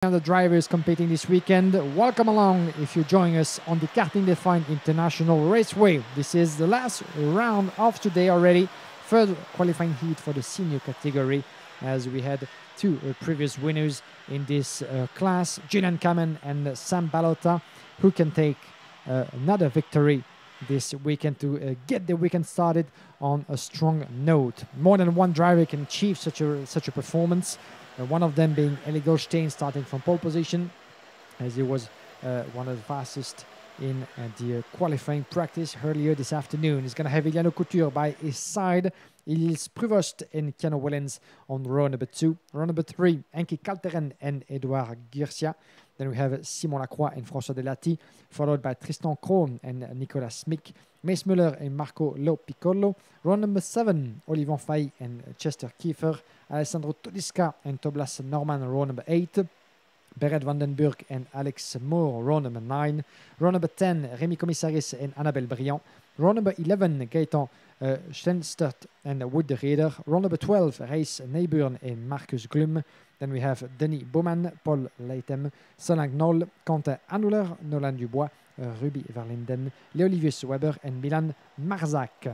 And the drivers competing this weekend. Welcome along if you're joining us on the Karting Defined International Raceway. This is the last round of today already. Third qualifying heat for the senior category, as we had two previous winners in this class, Julian Kamen and Sam Balota, who can take another victory this weekend to get the weekend started on a strong note. More than one driver can achieve such a performance. One of them being Eli Goldstein, starting from pole position, as he was one of the fastest in the qualifying practice earlier this afternoon. He's going to have Eliano Couture by his side, Ilils Prevost and Keanu Wellens on row number 2. Row number 3, Enki Kalteren and Edouard Gurcia. Then we have Simon Lacroix and François Delati, followed by Tristan Krohn and Nicolas Mick, Mace Muller and Marco Lo Piccolo. Row number 7, Olivier Faye and Chester Kiefer, Alessandro Todiska and Tobias Norman, row number 8. Berit Vandenburg and Alex Moore, row number 9. Row number 10, Rémi Commissaris and Annabelle Briand. Row number 11, Gaëtan Stenstert and Wood de Reder. Row number 12, Reis Neyburn and Marcus Glum. Then we have Denis Baumann, Paul Leitem, Solang Knoll, Quentin Annuler, Nolan Dubois, Ruby Verlinden, Léolivius Weber and Milan Marzak.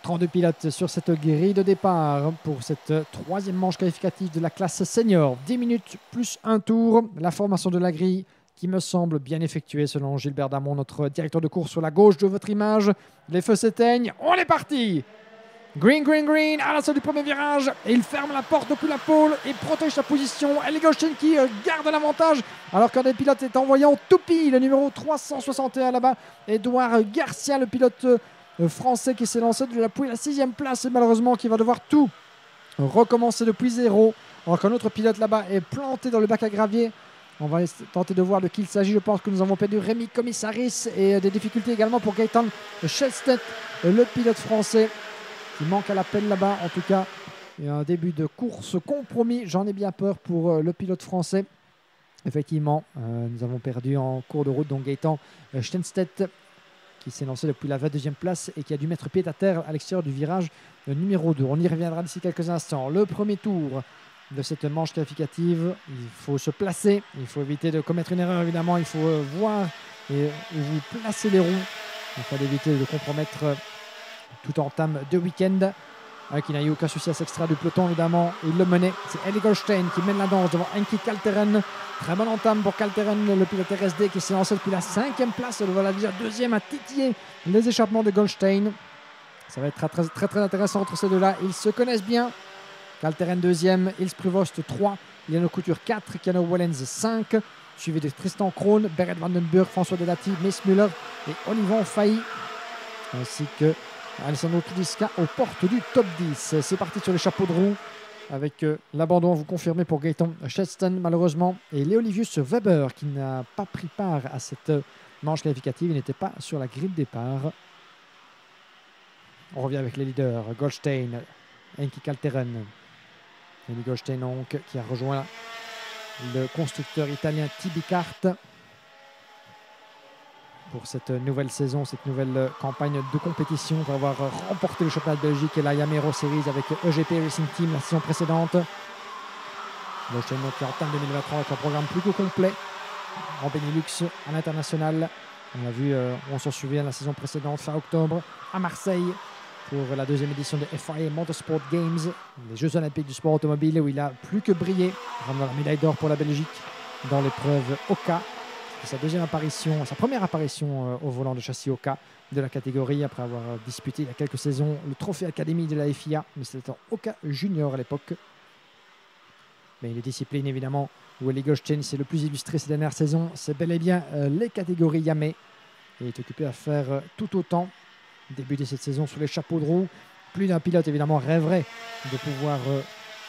32 pilotes sur cette grille de départ pour cette troisième manche qualificative de la classe senior. 10 minutes plus un tour. La formation de la grille qui me semble bien effectuée selon Gilbert Damon, notre directeur de course sur la gauche de votre image. Les feux s'éteignent. On est parti! Green, green, green, à l'assaut du premier virage. Et il ferme la porte depuis la pole et protège sa position. Eli Goldstein qui garde l'avantage alors qu'un des pilotes est envoyé en toupie. Le numéro 361 là-bas, Edouard Garcia, le pilote français qui s'est lancé depuis la 6e place et malheureusement qui va devoir tout recommencer depuis zéro. Alors qu'un autre pilote là-bas est planté dans le bac à gravier. On va tenter de voir de qui il s'agit. Je pense que nous avons perdu Rémi Commissaris et des difficultés également pour Gaëtan Schellstedt, le pilote français qui manque à l'appel là-bas. En tout cas, il y a un début de course compromis. J'en ai bien peur pour le pilote français. Effectivement, nous avons perdu en cours de route donc Gaëtan Stenstedt, qui s'est lancé depuis la 22e place et qui a dû mettre pied à terre à l'extérieur du virage numéro 2. On y reviendra d'ici quelques instants. Le premier tour de cette manche qualificative, il faut se placer, il faut éviter de commettre une erreur évidemment, il faut voir et où vous placez les roues, afin d'éviter de compromettre toute entame de week-end. Qui n'a eu aucun souci à s'extraire du peloton évidemment, il le menait. C'est Eli Goldstein qui mène la danse devant Enki Kalteren. Très bonne entame pour Kalteren, le pilote RSD qui s'est lancé depuis la 5e place. Il va la dire 2e à titiller les échappements de Goldstein. Ça va être très intéressant entre ces deux-là. Ils se connaissent bien. Kalteren 2e, Ilse Prevost 3, Eliano Couture 4, Keanu Wellens 5, suivi de Tristan Krohn, Berit Vandenburg, François Delati, Mace Muller et Olivier Faye, ainsi que Alessandro Todiska aux portes du top 10. C'est parti sur les chapeaux de roue avec l'abandon, vous confirmez, pour Gaëtan Schellstedt malheureusement, et Léolivius Weber qui n'a pas pris part à cette manche qualificative. Il n'était pas sur la grille de départ. On revient avec les leaders. Goldstein, Enki Kalteren. Eli Goldstein donc, qui a rejoint le constructeur italien Tibicart pour cette nouvelle saison, cette nouvelle campagne de compétition. On va avoir remporté le championnat de Belgique et la Yamero Series avec EGP Racing Team la saison précédente. Goldstein qui entame 2023 avec un programme plus que complet en Benelux, à l'international. On l'a vu, on s'en souvient, la saison précédente, fin octobre, à Marseille, pour la 2e édition des FIA Motorsport Games, les Jeux Olympiques du sport automobile, où il a plus que brillé, ramenant la médaille d'or pour la Belgique dans l'épreuve Oka. C'est sa première apparition au volant de châssis Oka de la catégorie, après avoir disputé il y a quelques saisons le trophée Académie de la FIA, mais c'était en Oka Junior à l'époque. Mais les disciplines évidemment où Eli Goldstein c'est le plus illustré ces dernières saisons, c'est bel et bien les catégories Yamé. Il est occupé à faire tout autant. Débuter cette saison sous les chapeaux de roue. Plus d'un pilote évidemment rêverait de pouvoir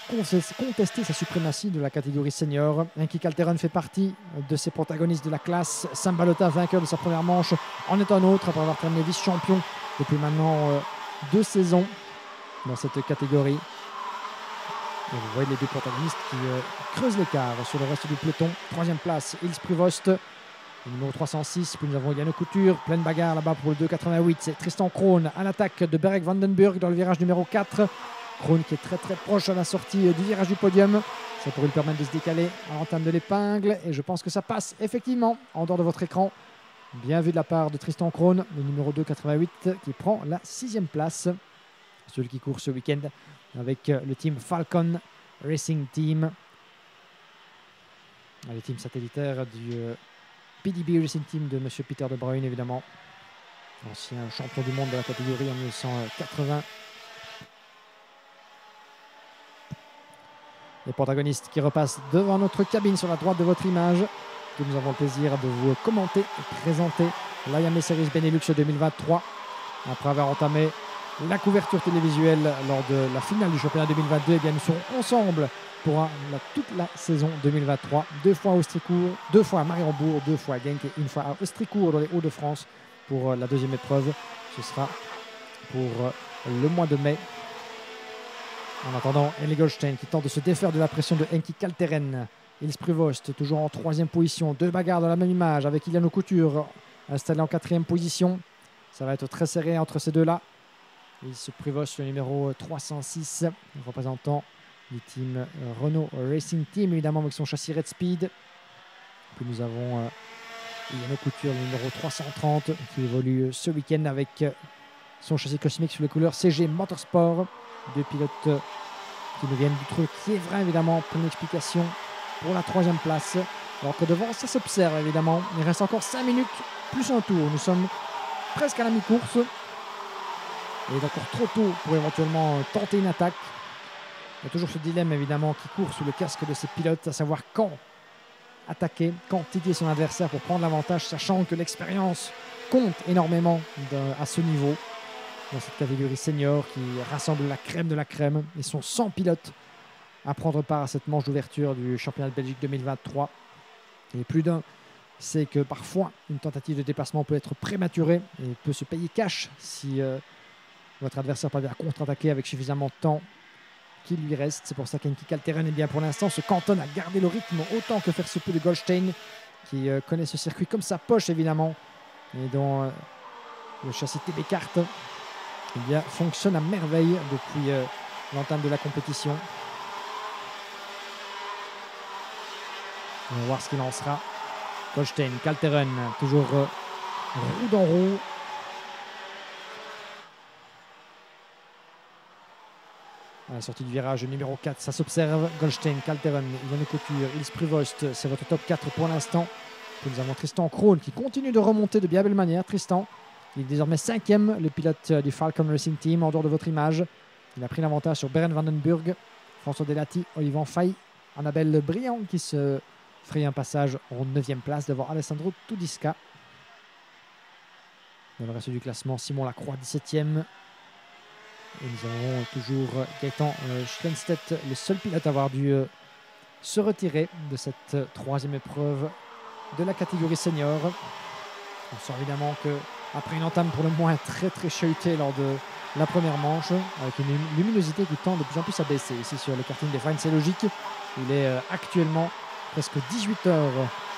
contester sa suprématie de la catégorie senior. Enki Kalteren fait partie de ces protagonistes de la classe. Sam Balota, vainqueur de sa première manche, en est un autre après avoir terminé vice-champion depuis maintenant 2 saisons dans cette catégorie. Et vous voyez les deux protagonistes qui creusent l'écart sur le reste du peloton. 3e place, Ilse Prevost, le numéro 306. Puis nous avons Eliano Couture, pleine bagarre là-bas pour le 2,88. C'est Tristan Krohn à l'attaque de Berit Vandenburg dans le virage numéro 4. Krohn qui est très très proche à la sortie du virage du podium. Ça pourrait lui permettre de se décaler à l'entame de l'épingle. Et je pense que ça passe effectivement en dehors de votre écran. Bien vu de la part de Tristan Krohn, le numéro 2,88 qui prend la 6e place. Celui qui court ce week-end avec le team Falcon Racing Team. Le team satellitaire du PDB Racing Team de M. Peter De Bruyne, évidemment. Ancien champion du monde de la catégorie en 1980. Les protagonistes qui repassent devant notre cabine sur la droite de votre image, que nous avons le plaisir de vous commenter et présenter l'IAME Series Benelux 2023. Après avoir entamé la couverture télévisuelle lors de la finale du championnat 2022, eh bien, nous serons ensemble pour toute la saison 2023. 2 fois à Austricourt, 2 fois à Mariembourg, 2 fois à Genk et 1 fois à Austricourt dans les Hauts-de-France pour la 2e épreuve. Ce sera pour le mois de mai. En attendant, Henry Goldstein qui tente de se défaire de la pression de Henki Kalteren. Ils Prevost toujours en 3e position. 2 bagarres dans la même image avec Iliano Couture installé en 4e position. Ça va être très serré entre ces deux-là. Ils Prevost, le numéro 306, représentant du team Renault Racing Team, évidemment avec son châssis Red Speed. Puis nous avons Iliano Couture, le numéro 330, qui évolue ce week-end avec son châssis cosmique sur les couleurs CG Motorsport. 2 pilotes qui nous viennent du truc qui est vrai, évidemment, pour une explication pour la 3e place. Alors que devant, ça s'observe, évidemment. Il reste encore 5 minutes, plus un tour. Nous sommes presque à la mi-course. Il est encore trop tôt pour éventuellement tenter une attaque. Il y a toujours ce dilemme, évidemment, qui court sous le casque de ces pilotes, à savoir quand attaquer, quand titiller son adversaire pour prendre l'avantage, sachant que l'expérience compte énormément à ce niveau. Dans cette catégorie senior qui rassemble la crème de la crème. Ils sont 100 pilotes à prendre part à cette manche d'ouverture du championnat de Belgique 2023. Et plus d'un sait que parfois une tentative de déplacement peut être prématurée et peut se payer cash si votre adversaire parvient à contre-attaquer avec suffisamment de temps qu'il lui reste. C'est pour ça qu'Henki Kalteren, bien pour l'instant, se cantonne à garder le rythme autant que faire se peut de Goldstein, qui connaît ce circuit comme sa poche, évidemment, et dont le châssis TB Kart fonctionne à merveille depuis l'entame de la compétition. On va voir ce qu'il en sera. Goldstein, Kalteren, toujours roue dans roue. À la sortie du virage numéro 4, ça s'observe. Goldstein, Kalteren, Iliano Couture, Ils Prevost, c'est votre top 4 pour l'instant. Puis nous avons Tristan Krohn qui continue de remonter de bien belle manière. Tristan, il est désormais 5e, le pilote du Falcon Racing Team, en dehors de votre image. Il a pris l'avantage sur Beren Vandenburg, François Delati, Olivan Fay, Annabelle Briand qui se ferait un passage en 9e place devant Alessandro Tudiska. Dans le reste du classement, Simon Lacroix 17e. Et nous avons toujours Gaëtan Schlenstedt, le seul pilote à avoir dû se retirer de cette 3e épreuve de la catégorie senior. On sent évidemment que après une entame pour le moins très très chahutée lors de la première manche, avec une luminosité qui tend de plus en plus à baisser ici sur le karting des Freins, c'est logique. Il est actuellement presque 18 h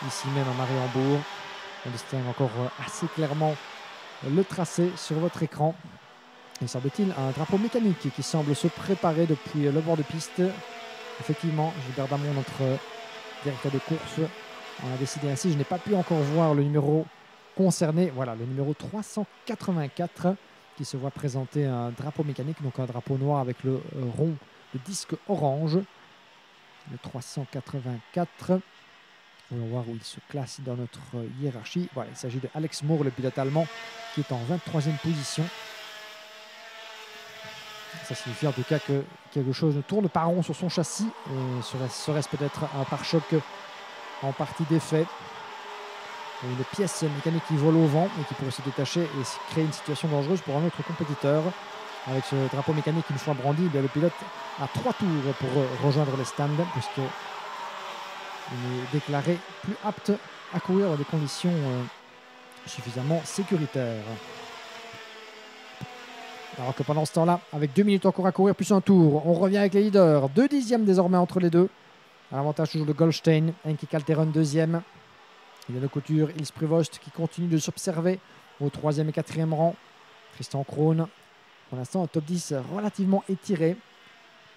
ici même à Mariembourg. On distingue encore assez clairement le tracé sur votre écran. Il semble-t-il un drapeau mécanique qui semble se préparer depuis le bord de piste. Effectivement, Gilbert Damon, notre directeur de course, on a décidé ainsi. Je n'ai pas pu encore voir le numéro concerné. Voilà, le numéro 384 qui se voit présenter un drapeau mécanique, donc un drapeau noir avec le rond de disque orange. Le 384. On va voir où il se classe dans notre hiérarchie. Voilà, il s'agit de Alex Moore, le pilote allemand, qui est en 23e position. Ça signifie en tout cas que quelque chose ne tourne pas rond sur son châssis. Et serait-ce peut-être un pare-choc en partie défait. Une pièce mécanique qui vole au vent et qui pourrait se détacher et créer une situation dangereuse pour un autre compétiteur. Avec ce drapeau mécanique une fois brandi, le pilote a 3 tours pour rejoindre les stands puisqu'il est déclaré plus apte à courir dans des conditions suffisamment sécuritaires. Alors que pendant ce temps-là, avec 2 minutes encore à courir plus un tour, on revient avec les leaders. 2 dixièmes désormais entre les deux. À l'avantage toujours de Goldstein, Henki Kalteren 2e. Il y a le Couture, Ils Prevost qui continue de s'observer au 3e et 4e rang. Tristan Krohn, pour l'instant, un top 10 relativement étiré.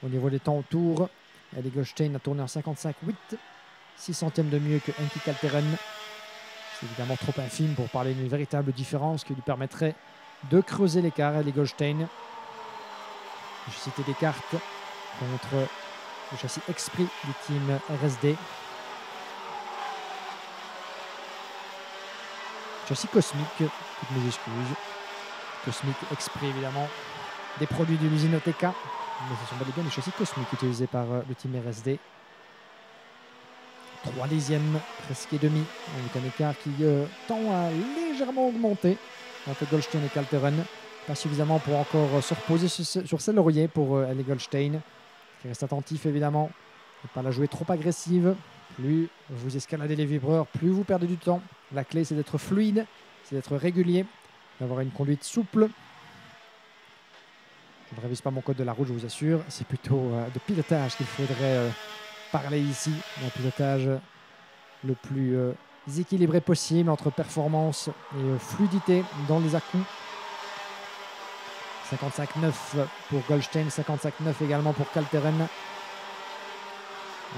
Au niveau des temps autour, Ellie Goldstein a tourné en 55,8, 6 centièmes de mieux que Henki Kalteren. C'est évidemment trop infime pour parler d'une véritable différence qui lui permettrait de creuser l'écart. Ellie Goldstein. Je citais des cartes contre le châssis Esprit du team RSD. Châssis Cosmique, toutes mes excuses. Cosmique Esprit évidemment, des produits de l'usine OTK. Mais ce sont bel et bien des châssis cosmiques utilisés par le team RSD. 3 dixièmes, presque et demi. Avec un écart qui tend à légèrement augmenter entre Goldstein et Kalteren. Pas suffisamment pour encore se reposer sur ses lauriers pour Ellie Goldstein, qui reste attentif évidemment. Ne pas la jouer trop agressive. Plus vous escaladez les vibreurs, plus vous perdez du temps. La clé, c'est d'être fluide, c'est d'être régulier, d'avoir une conduite souple. Je ne révise pas mon code de la route, je vous assure. C'est plutôt de pilotage qu'il faudrait parler ici. Un pilotage le plus équilibré possible entre performance et fluidité dans les à-coups. 55,9 pour Goldstein, 55,9 également pour Kalteren.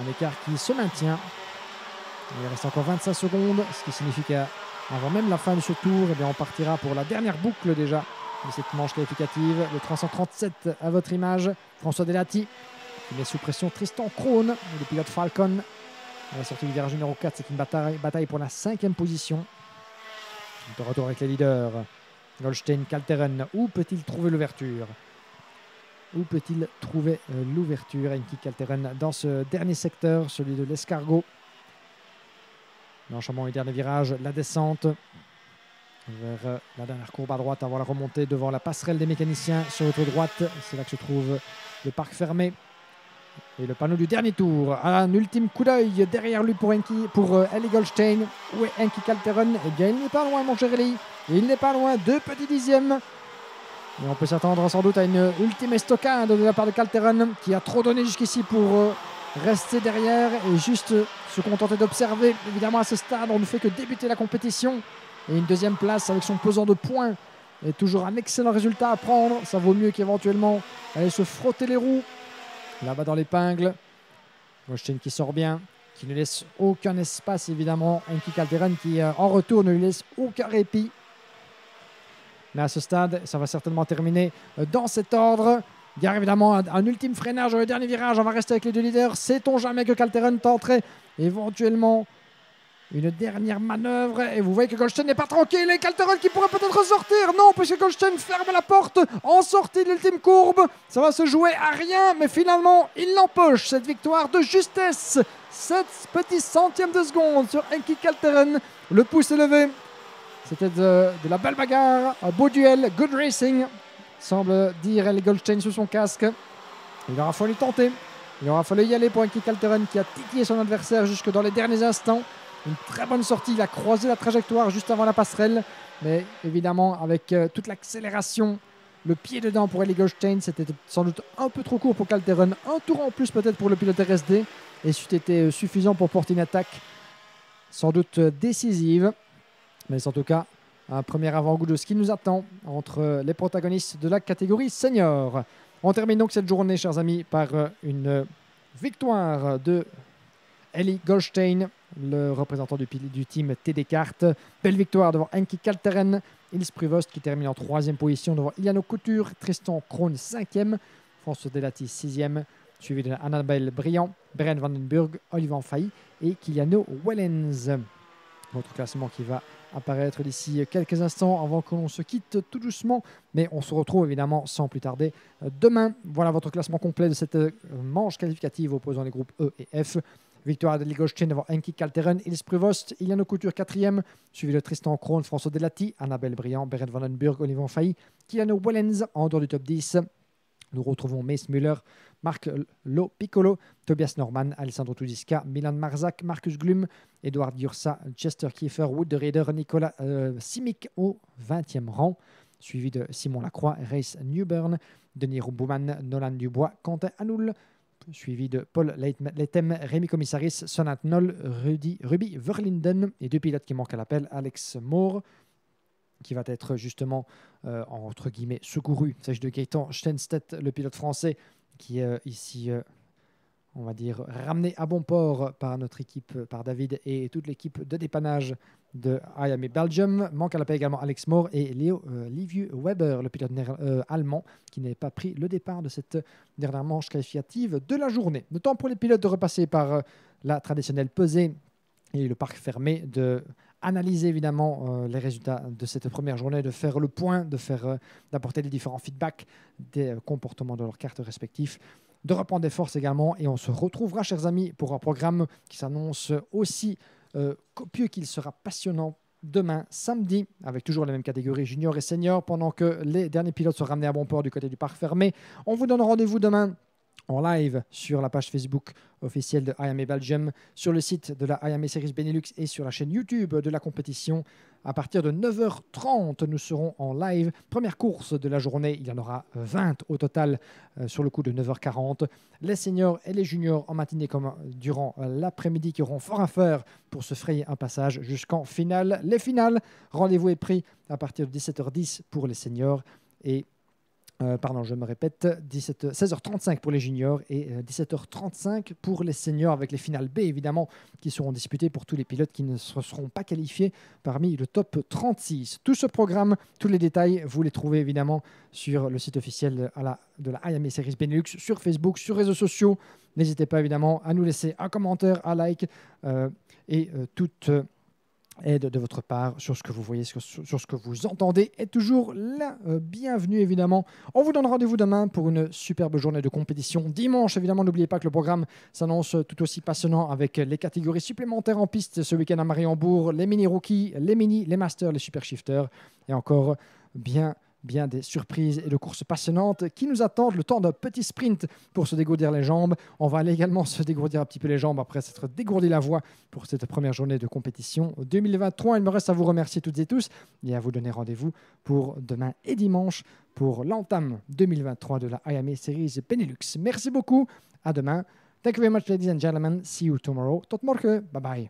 Un écart qui se maintient. Il reste encore 25 secondes, ce qui signifie qu'avant même la fin de ce tour, eh bien, on partira pour la dernière boucle déjà de cette manche qualificative. Le 337 à votre image, François Delati qui met sous pression Tristan Krohn, le pilote Falcon. À la sortie du virage numéro 4, c'est une bataille pour la 5e position. De retour avec les leaders. Goldstein, Kalteren, où peut-il trouver l'ouverture? Où peut-il trouver l'ouverture, Henki Kalteren, dans ce dernier secteur, celui de l'escargot? L'enchaînement du dernier virage, la descente vers la dernière courbe à droite avant la remontée devant la passerelle des mécaniciens sur votre droite. C'est là que se trouve le parc fermé. Et le panneau du dernier tour. Un ultime coup d'œil derrière lui pour Ellie Goldstein. Où est Henki Kalteren? Eh bien, il n'est pas loin, mon cher Ellie. Il n'est pas loin, 2 petits dixièmes. Et on peut s'attendre sans doute à une ultime estocade de la part de Kalteren, qui a trop donné jusqu'ici pour rester derrière et juste se contenter d'observer. Évidemment, à ce stade, on ne fait que débuter la compétition. Et une 2e place avec son pesant de points est toujours un excellent résultat à prendre. Ça vaut mieux qu'éventuellement aller se frotter les roues là-bas dans l'épingle. Goldstein qui sort bien, qui ne laisse aucun espace évidemment. Henki Kalteren qui en retour ne lui laisse aucun répit. Mais à ce stade, ça va certainement terminer dans cet ordre. Il y a évidemment un ultime freinage dans le dernier virage. On va rester avec les 2 leaders. Sait-on jamais que Kalteren tenterait éventuellement une dernière manœuvre? Et vous voyez que Goldstein n'est pas tranquille. Et Kalteren qui pourrait peut-être ressortir. Non, puisque Goldstein ferme la porte en sortie de l'ultime courbe. Ça va se jouer à rien. Mais finalement, il l'empoche, cette victoire de justesse. 7 petits centièmes de seconde sur Henki Kalteren. Le pouce est levé. C'était de la belle bagarre, un beau duel, good racing, semble dire Ellie Goldstein sous son casque. Il aura fallu tenter, il aura fallu y aller pour Henki Kalteren qui a titillé son adversaire jusque dans les derniers instants. Une très bonne sortie, il a croisé la trajectoire juste avant la passerelle, mais évidemment avec toute l'accélération, le pied dedans pour Ellie Goldstein, c'était sans doute un peu trop court pour Kalteren, un tour en plus peut-être pour le pilote RSD, et c'eût été suffisant pour porter une attaque sans doute décisive. Mais en tout cas, un premier avant-goût de ce qui nous attend entre les protagonistes de la catégorie senior. On termine donc cette journée, chers amis, par une victoire de Ellie Goldstein, le représentant du team TD Kart. Belle victoire devant Henki Kalteren, Ilse Pruvost qui termine en 3e position devant Iliano Couture, Tristan Krohn 5e, François Delati 6e, suivi de Annabelle Briand, Beren Vandenburg, Olivan Failly et Kiliano Wellens. Votre classement qui va apparaître d'ici quelques instants avant que l'on se quitte tout doucement. Mais on se retrouve évidemment sans plus tarder demain. Voilà votre classement complet de cette manche qualificative opposant les groupes E et F. Victoire d'Ellie Goldstein devant Henki Kalteren, Ilse Pruvost, Iliano Couture 4e, suivi de Tristan Krohn, François Delati, Annabelle Briand, Beren Vandenburg, Olivan Failly, Kiliano Wellens en dehors du top 10. Nous retrouvons Mace Müller, Marc Lo Piccolo, Tobias Norman, Alessandro Tudisca, Milan Marzak, Marcus Glum, Edouard Gursa, Chester Kiefer, Wood de Raider, Nicolas Simic au 20e rang, suivi de Simon Lacroix, Race Newburn, Denis Bouman, Nolan Dubois, Quentin Hanoul, suivi de Paul Leitem, Rémi Commissaris, Sonat Noll, Ruby Verlinden et 2 pilotes qui manquent à l'appel, Alex Moore, qui va être justement, entre guillemets, secouru. Il s'agit de Gaëtan Stenstedt, le pilote français, qui est ici, on va dire, ramené à bon port par notre équipe, par David et toute l'équipe de dépannage de IAME Belgium. Manque à l'appel également Alex Moore et Liviu Weber, le pilote allemand, qui n'avait pas pris le départ de cette dernière manche qualificative de la journée. Le temps pour les pilotes de repasser par la traditionnelle pesée et le parc fermé, de analyser évidemment les résultats de cette première journée, de faire le point, d'apporter les différents feedbacks des comportements de leurs cartes respectifs, de reprendre des forces également. Et on se retrouvera, chers amis, pour un programme qui s'annonce aussi copieux qu'il sera passionnant demain, samedi, avec toujours les mêmes catégories junior et senior, pendant que les derniers pilotes sont ramenés à bon port du côté du parc fermé. On vous donne rendez-vous demain en live sur la page Facebook officielle de IAME Belgium, sur le site de la IAME Series Benelux et sur la chaîne YouTube de la compétition. À partir de 9h30, nous serons en live. Première course de la journée, il y en aura 20 au total sur le coup de 9h40. Les seniors et les juniors en matinée comme durant l'après-midi qui auront fort à faire pour se frayer un passage jusqu'en finale. Les finales, rendez-vous est pris à partir de 17h10 pour les seniors et je me répète, 16h35 pour les juniors et 17h35 pour les seniors, avec les finales B évidemment qui seront disputées pour tous les pilotes qui ne se seront pas qualifiés parmi le top 36. Tout ce programme, tous les détails, vous les trouvez évidemment sur le site officiel de la IAME Series Benelux, sur Facebook, sur les réseaux sociaux. N'hésitez pas évidemment à nous laisser un commentaire, un like et toute aide de votre part sur ce que vous voyez, sur ce que vous entendez est toujours la bienvenue évidemment. On vous donne rendez-vous demain pour une superbe journée de compétition. Dimanche, évidemment, n'oubliez pas que le programme s'annonce tout aussi passionnant avec les catégories supplémentaires en piste ce week-end à Mariembourg, les mini-rookies, les mini, les masters, les super shifters et encore bien des surprises et de courses passionnantes qui nous attendent. Le temps d'un petit sprint pour se dégourdir les jambes. On va aller également se dégourdir un petit peu les jambes après s'être dégourdi la voix pour cette première journée de compétition 2023. Il me reste à vous remercier toutes et tous et à vous donner rendez-vous pour demain et dimanche pour l'entame 2023 de la IAME Series Benelux. Merci beaucoup. À demain. Thank you very much, ladies and gentlemen. See you tomorrow. Tot morgen. Bye bye.